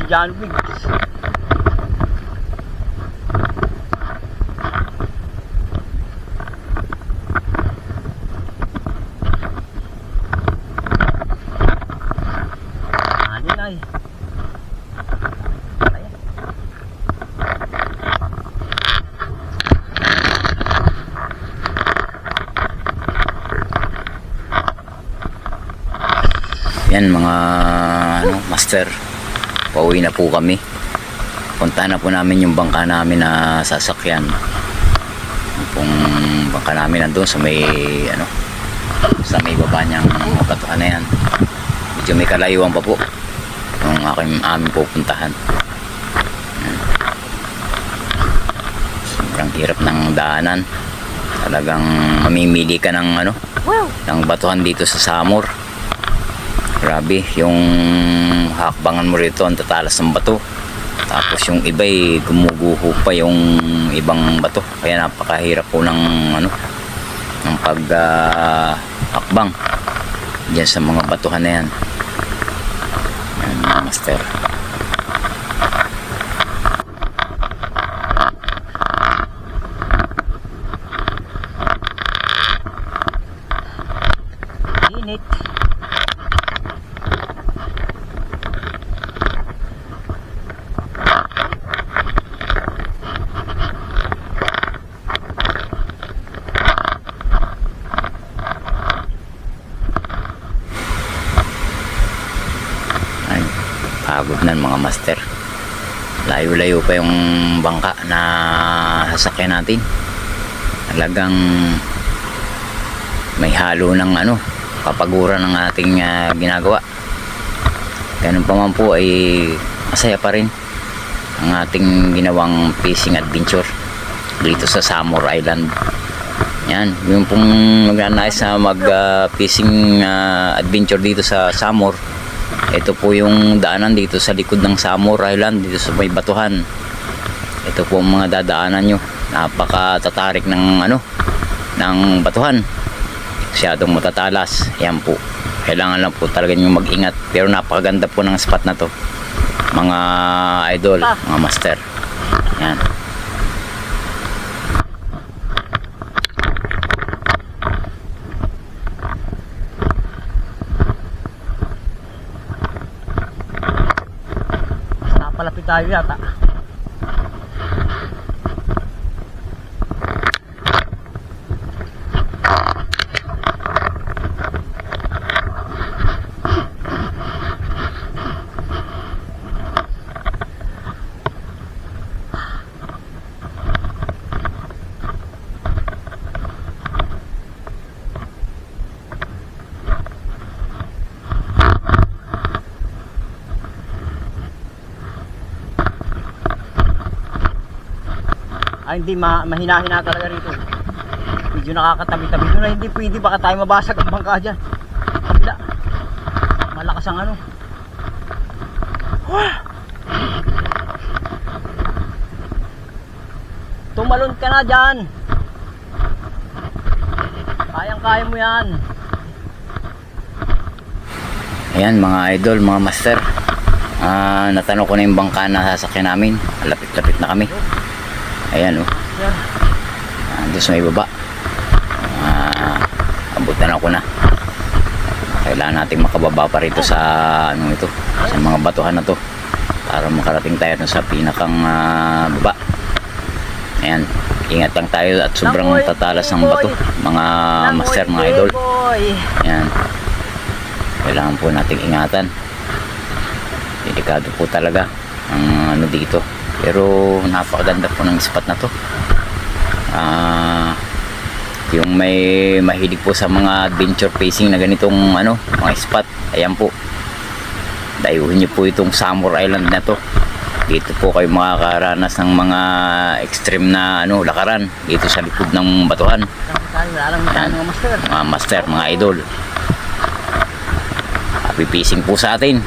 John Biggs. Ay. Yan mga master, pauwi na po kami. Punta na po namin yung bangka namin na sasakyan. Yung bangka namin nandun sa may sa may baba niyang batuhan na yan. Medyo may kalayuan pa po yung aming pupuntahan. Sobrang hirap ng daanan. Talagang mamimili ka ng ng batuhan dito sa Samor. Grabe, yung hakbangan mo rito ang tatalas ng bato. Tapos yung iba'y gumuguho pa yung ibang bato. Kaya napakahirap po ng ng hakbang diyan sa mga batuhan na yan. Yan mga master. Init. Pagod na mga master. Layo-layo pa yung bangka na sasakyan natin. Talagang may halo ng kapagura ng ating ginagawa. Ganun pa man po ay masaya pa rin ang ating ginawang fishing adventure dito sa Samor Island. Yan, yung pong nagnanais na mag fishing adventure dito sa Samor. Ito po yung daanan dito sa likod ng Samor Island, dito sa may batuhan. Ito po ang mga dadaanan nyo. Napakatatarik ng ng batuhan. Masyadong matatalas. Yan po. Kailangan lang po talaga nyo mag-ingat. Pero napakaganda po ng spot na to, mga idol, mga master. Yan. Palapit tayo yata. Hindi mahina-hina talaga rito. Medyo nakakatabi-tabi doon na hindi pwede, baka tayo mabasag ang bangka dyan. Kabila, malakas ang tumalon ka na dyan. Kayang-kaya mo yan. Ayan mga idol, mga master, natanong ko na yung bangka na sasakyan namin. Lapit-lapit na kami. Ayan doon sa may baba. Abutan ako na. Kailangan natin makababa pa rito sa sa mga batuhan na to para makarating tayo sa pinakang baba. Ayan, ingat lang tayo at sobrang tatalas ng bato mga master, mga idol. Ayan, kailangan po nating ingatan. Delikado po talaga ang dito. Pero napakaganda po ng spot na to. Yung may mahilig po sa mga adventure fishing na ganitong mga spot, ayan po, dayuhin nyo po itong Samor Island na to. Dito po kayo makakaranas ng mga extreme na lakaran dito sa likod ng batuhan. Ayan, mga master, mga idol, happy fishing po sa atin.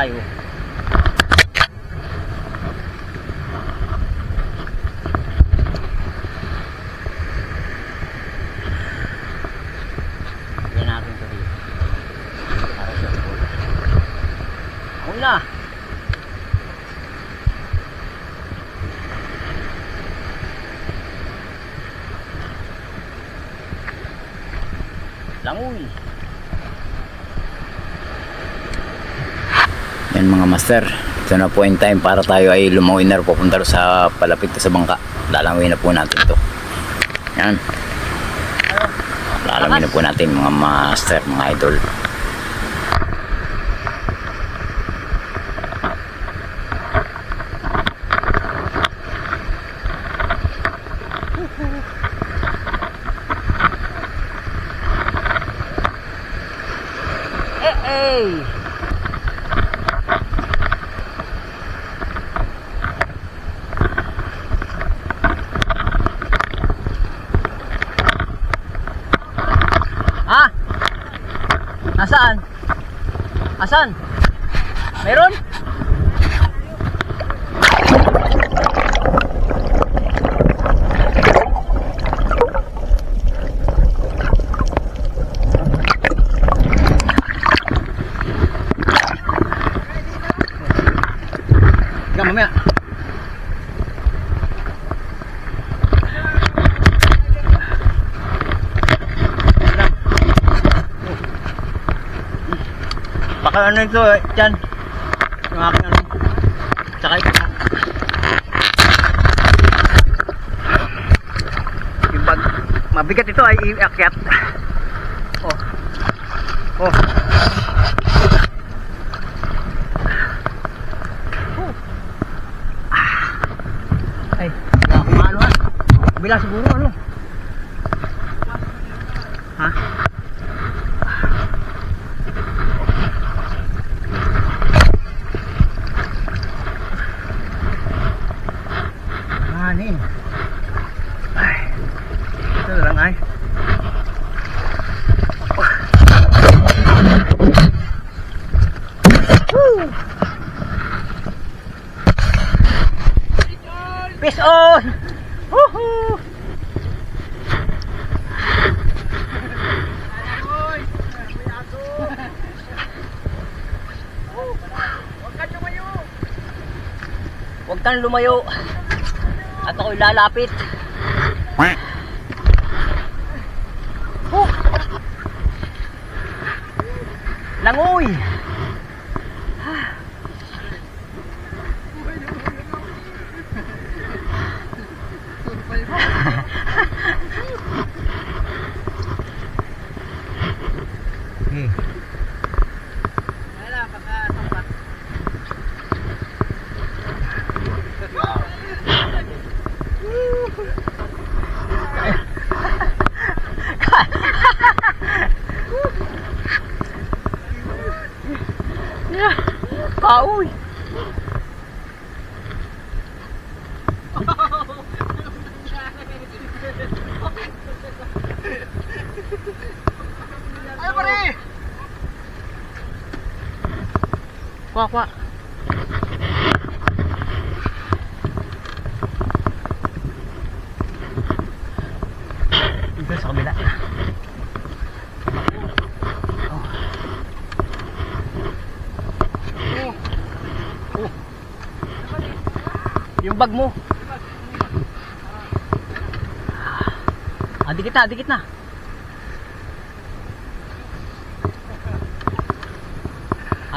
tayo. Yan natin ito rin. Para sa pool. Una. Langoy. Yan mga master, ito na po yung time para tayo ay lumangoy na pupunta sa palapit sa bangka. Lalangoy na po natin to. Yan. Lalangoy na po natin mga master, mga idol. Hey! Ha? Nasaan? Asan? Meron? Ika mamaya. Baka ano ito dyan. Yung aking ano. Tsaka ito. Yung bag. Mabigat ito ay iakyat. Oh. Oh. Ay, wala akong maano ha. Kabila siguro ano. Ha? Manin. Ay. Ito na lang ay. Woo! Peace on! Woohoo! Huwag kang lumayo. At ako'y lalapit. Langoy! Pauy! Ay, pare! Kuha, kuha. Ito sa kabila. Yung bag mo. Dikit na, dikit na.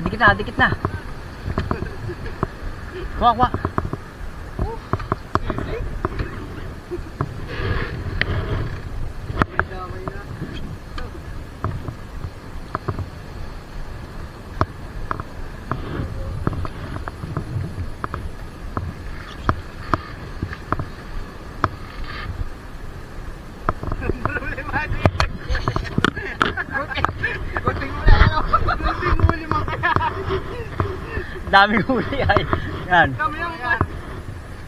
Dikit na, dikit na. Kuha, kuha. Daming huli ay. Yan.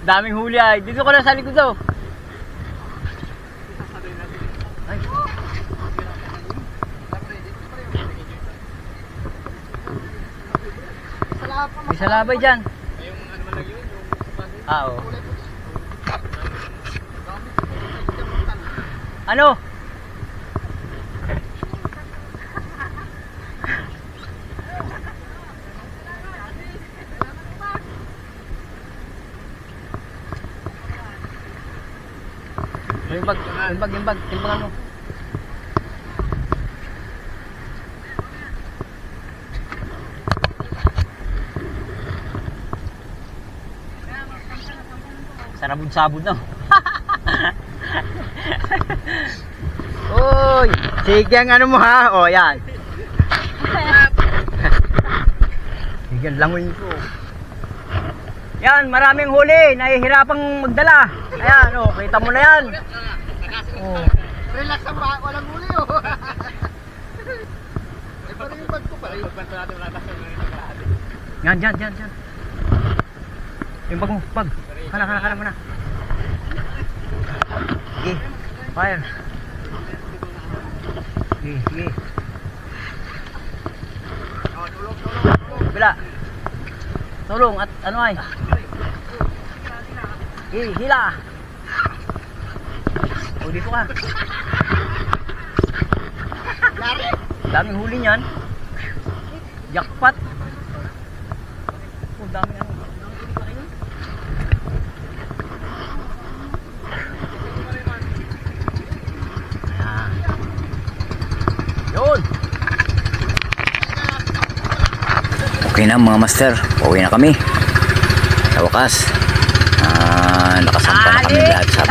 Daming huli ay. Dito ko na sa likod daw. Ay. May salabay dyan. Ah, oo. Ano? Yung bag, ano? Sarabog-sabog na. Uy, sige ang ano mo ha. O, yan. Sige ang langoy ko. Yan, maraming huli. Nahihirapang magdala. Ayan, o, kita mo na yan. Oh. Relax ang ba? Walang huli oh. Eh, parang yung bag ko pa. Pagbanto natin wala tayo. Yan. Yung bag mo, bag. Kana mo na. Sige, fire. Sige. Bila. Tulong at ano ay? Hila. O, dito ka. Daming huli niyan. Jackpot. Oh, daming ano. Ayan. Yun. Okay na mga master, pauwi na kami. Sa wakas, nakasampa na kami lahat sa